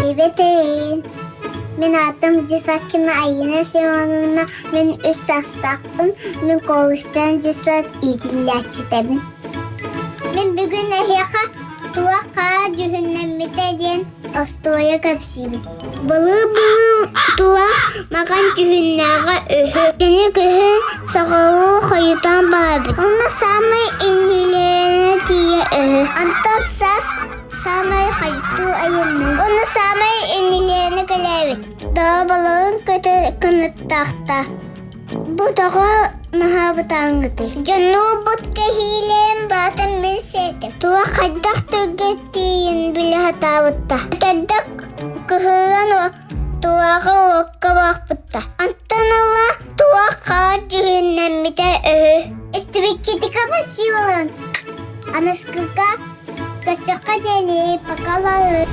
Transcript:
Привет. Мен атым Жисакина Айна Симоновна. Мен 3 жастақпын. Мен колледжден жасап изилячтемін. Мен бүгін эхеха туақа жүхіннеммете ден остоя көпсеймін. Бұлы туақ маған жүхіннәға өхі. Кені көхін сағауы қойытан бабын. Оны самай енілеріне тие өхі. Антас сас самай қайту айымны. Оны самай енілеріне көләбет. Даға балығын көті кыныттақта. Bu dağa naha tangıdı. Canı but kehilen batın ben sevdim. Tuğa kaddak tügettiğin bile hata butta. Kaddak kıhıran o tuğa okka bak butta. Antanala tuğa kağa cühünnem de öhü. İşte bir kedi kapısı olun. Anaskıka kaşaka deli pakalağı.